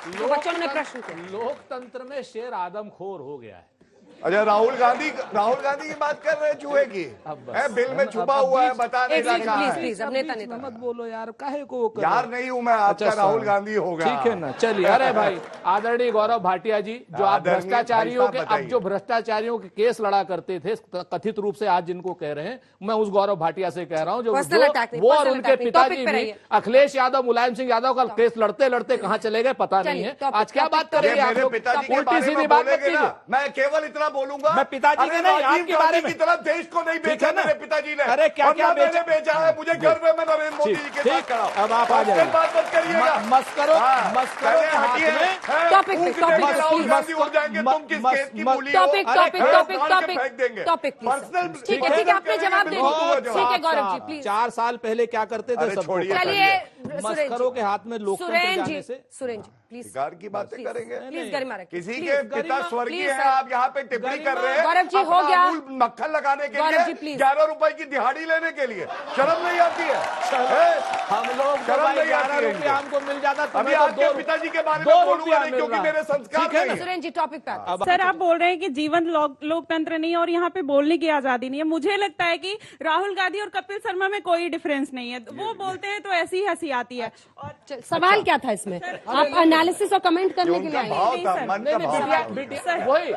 जो बच्चों ने प्रश्न किया। लोकतंत्र में शेर आदमखोर हो गया है। अच्छा, राहुल गांधी की बात कर रहे हैं चूहे की। बिल में छुपा हुआ है, बता नहीं रहा है। प्लीज अब नेता नेता मत बोलो यार, काहे को वो कर यार रहे हो? नहीं हूं मैं आपका, अच्छा, राहुल गांधी होगा। ठीक है ना, चलिए। अरे भाई आदरणीय गौरव भाटिया जी, जो आप आदरणीय भ्रष्टाचारियों के, भाई साहब अब जो भ्रष्टाचारियों के केस लड़ा करते थे कथित रूप से, आज जिनको कह रहे हैं, मैं उस गौरव भाटिया से कह रहा हूं जो वो और उनके पिताजी भी, अखिलेश यादव, मुलायम सिंह यादव का केस लड़ते लड़ते कहाँ चले गए पता नहीं है। आज क्या बात करेंगे आप लोग? उल्टी सीधी बात मत कीजिए। मैं केवल इतना बोलूंगा, मैं पिताजी के नहीं, आपके बारे में। की तरफ देश को नहीं बेचा मेरे पिताजी ने। अरे क्या क्या बेचा है, मुझे गर्व है, मैं नरेंद्र मोदी जी के साथ खड़ा हूं। अब आप आ जाइए, बात मत करिएगा। मस्करों के हाथ में टॉपिक राहुल गांधी उड़ जाएंगे, तुम किस केस की मूली हो? टॉपिक ठीक है, आपने जवाब दे दिया। ठीक है गौरव जी, प्लीज। 4 साल पहले क्या करते थे सबको? चलिए मस्करों के हाथ में लोकतंत्र जाने से। सुरेन जी प्लीज सरकार की बातें करेंगे। प्लीज गरिमा रखिए। किसी के पिता स्वर्गीय है, आप यहाँ पे टिप्पणी कर रहे हैं। गौरव जी हो गया, मक्खन लगाने के गौरव जी, लिए, प्लीज। 11 रुपए की दिहाड़ी लेने के लिए शर्म नहीं आती है? हम लोग शर्म नहीं 11 आती है रुपया हमको मिल जाता, अभी आपके पिताजी के बारे में बोलूंगा नहीं, क्योंकि मेरे संस्कार नहीं है। सुरेन जी टॉपिक पे। सर आप बोल रहे हैं कि जीवन लोकतंत्र नहीं है और यहाँ पे बोलने की आजादी नहीं है। मुझे लगता है कि राहुल गांधी और कपिल शर्मा में कोई डिफरेंस नहीं है। वो बोलते हैं तो ऐसी हंसी आती है। और सवाल क्या था इसमें? आप एनालिसिस और कमेंट करने के लिए आए? वही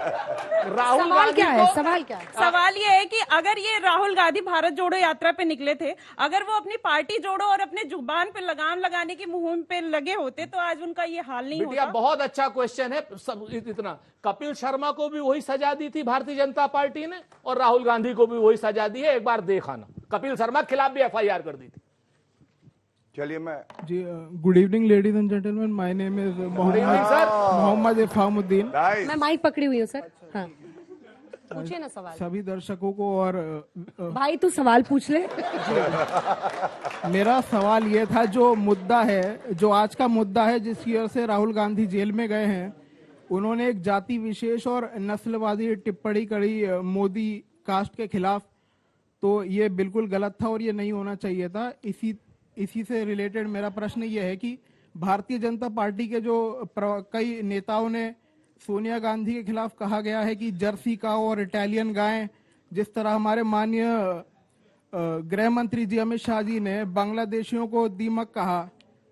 राहुल सवाल क्या है? सवाल क्या है? सवाल ये है कि अगर ये राहुल गांधी भारत जोड़ो यात्रा पे निकले थे, अगर वो अपनी पार्टी जोड़ो और अपने जुबान पे लगाम लगाने की मुहिम पे लगे होते तो आज उनका ये हाल नहीं होता। बहुत अच्छा क्वेश्चन है। सब इतना, कपिल शर्मा को भी वही सजा दी थी भारतीय जनता पार्टी ने और राहुल गांधी को भी वही सजा दी है। एक बार देखा ना, कपिल शर्मा के खिलाफ भी FIR कर दी थी। चलिए मैं जी, good evening ladies and gentleman, my name is Mohammad Ifamuddin. मैं माइक पकड़ी हुई हूँ सर। हाँ पूछिए ना सवाल। सभी दर्शकों को और भाई तू सवाल पूछ ले। मेरा सवाल ये था, जो मुद्दा है, जो आज का मुद्दा है, जिसकी वजह से राहुल गांधी जेल में गए हैं, उन्होंने एक जाति विशेष और नस्लवादी टिप्पणी करी मोदी कास्ट के खिलाफ। तो ये बिल्कुल गलत था और ये नहीं होना चाहिए था। इसी से रिलेटेड मेरा प्रश्न ये है कि भारतीय जनता पार्टी के जो कई नेताओं ने सोनिया गांधी के खिलाफ कहा गया है कि जर्सी काऊ और इटालियन गायें, जिस तरह हमारे माननीय गृह मंत्री जी अमित शाह जी ने बांग्लादेशियों को दीमक कहा,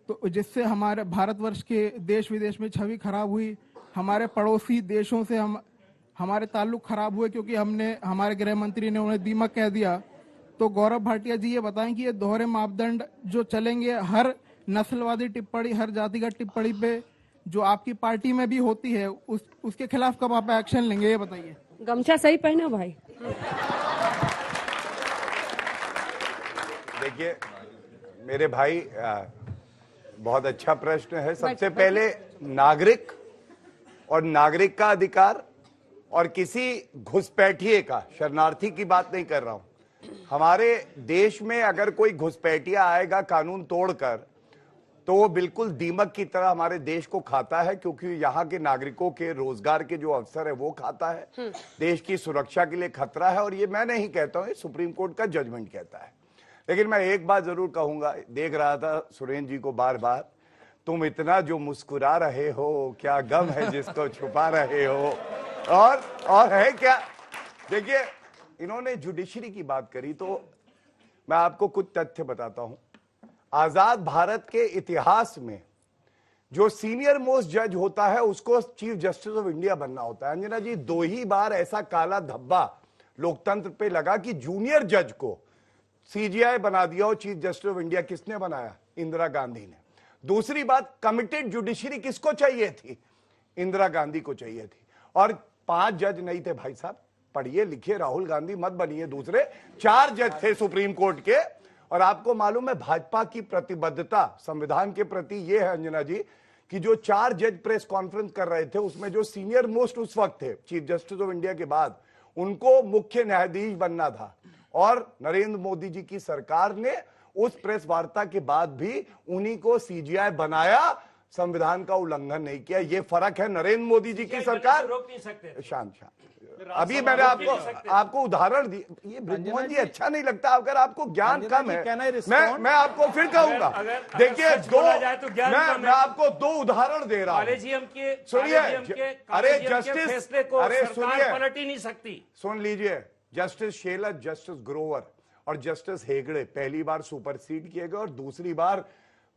तो जिससे हमारे भारतवर्ष के देश विदेश में छवि खराब हुई। हमारे पड़ोसी देशों से हमारे ताल्लुक खराब हुए क्योंकि हमारे गृह मंत्री ने उन्हें दीमक कह दिया। तो गौरव भाटिया जी ये बताएं कि ये दोहरे मापदंड जो चलेंगे हर नस्लवादी टिप्पणी, हर जातिगत टिप्पणी पे, जो आपकी पार्टी में भी होती है, उसके खिलाफ कब आप एक्शन लेंगे, ये बताइए। गमछा सही पहना भाई। देखिए मेरे भाई, बहुत अच्छा प्रश्न है। सबसे पहले नागरिक और नागरिक का अधिकार और किसी घुसपैठिए का, शरणार्थी की बात नहीं कर रहा हूं। हमारे देश में अगर कोई घुसपैठिया आएगा कानून तोड़कर, तो वो बिल्कुल दीमक की तरह हमारे देश को खाता है, क्योंकि यहाँ के नागरिकों के रोजगार के जो अवसर है वो खाता है, देश की सुरक्षा के लिए खतरा है। और ये मैं नहीं कहता हूँ, ये सुप्रीम कोर्ट का जजमेंट कहता है। लेकिन मैं एक बात जरूर कहूंगा, देख रहा था सुरेन जी को बार बार, तुम इतना जो मुस्कुरा रहे हो, क्या गम है जिसको छुपा रहे हो, और है क्या। देखिए इन्होंने जुडिशरी की बात करी, तो मैं आपको कुछ तथ्य बताता हूं। आजाद भारत के इतिहास में जो सीनियर मोस्ट जज होता है उसको चीफ जस्टिस ऑफ इंडिया बनना होता है। अंजना जी, 2 ही बार ऐसा काला धब्बा लोकतंत्र पे लगा कि जूनियर जज को CGI बना दिया और चीफ जस्टिस ऑफ इंडिया किसने बनाया? इंदिरा गांधी ने। दूसरी बात, कमिटेड जुडिशरी किसको चाहिए थी? इंदिरा गांधी को चाहिए थी। और 5 जज नहीं थे भाई साहब, पढ़िए लिखिए, राहुल गांधी मत बनिए, दूसरे 4 जज थे सुप्रीम कोर्ट के। और आपको मालूम है भाजपा की प्रतिबद्धता संविधान के प्रति ये है अंजना जी, कि जो 4 जज प्रेस कॉन्फ्रेंस कर रहे थे, उसमें जो सीनियर मोस्ट उस वक्त थे चीफ जस्टिस ऑफ इंडिया के बाद, उनको मुख्य न्यायाधीश बनना था। और नरेंद्र मोदी जी की सरकार ने उस प्रेस वार्ता के बाद भी उन्हीं को CGI बनाया, संविधान का उल्लंघन नहीं किया। ये फर्क है नरेंद्र मोदी जी की सरकार। रोक नहीं सकते। शांत अभी मैंने आपको उदाहरण दी। ये ब्रिजमोहन जी अच्छा नहीं लगता, अगर आपको ज्ञान कम है। मैं आपको फिर कहूंगा, देखिए मैं आपको 2 उदाहरण दे रहा हूं। सुनिए, अरे जस्टिस, अरे सुनिए, पलट ही नहीं सकती। सुन लीजिए, जस्टिस शेलर, जस्टिस ग्रोवर और जस्टिस हेगड़े पहली बार सुपरसीड किए गए और दूसरी बार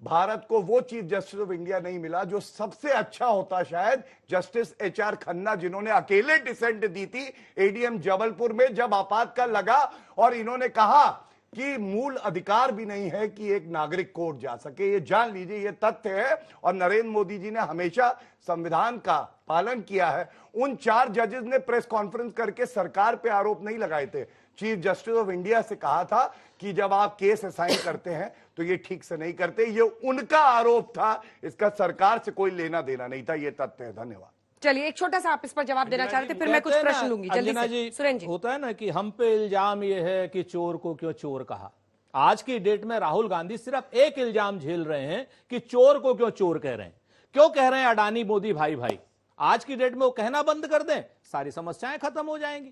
भारत को वो चीफ जस्टिस ऑफ इंडिया नहीं मिला जो सबसे अच्छा होता शायद जस्टिस HR खन्ना, जिन्होंने अकेले डिसेंट दी थी ADM जबलपुर में जब आपातकाल लगा और इन्होंने कहा कि मूल अधिकार भी नहीं है कि एक नागरिक कोर्ट जा सके। ये जान लीजिए, ये तथ्य है। और नरेंद्र मोदी जी ने हमेशा संविधान का पालन किया है। उन 4 जजेस ने प्रेस कॉन्फ्रेंस करके सरकार पे आरोप नहीं लगाए थे। चीफ जस्टिस ऑफ इंडिया से कहा था कि जब आप केस असाइन करते हैं तो ये ठीक से नहीं करते। ये उनका आरोप था, इसका सरकार से कोई लेना देना नहीं था। ये तथ्य है। धन्यवाद। चलिए एक छोटा सा आप इस पर जवाब देना चाह रहे थे, फिर मैं कुछ प्रश्न लूंगी जल्दी से। सुरेंद्र जी, होता है ना कि हम पे इल्जाम ये है कि चोर को क्यों चोर कहा। आज की डेट में राहुल गांधी सिर्फ एक इल्जाम झेल रहे हैं कि चोर को क्यों चोर कह रहे हैं। क्यों कह रहे हैं अडानी मोदी भाई भाई? आज की डेट में वो कहना बंद कर दें, सारी समस्याएं खत्म हो जाएंगी।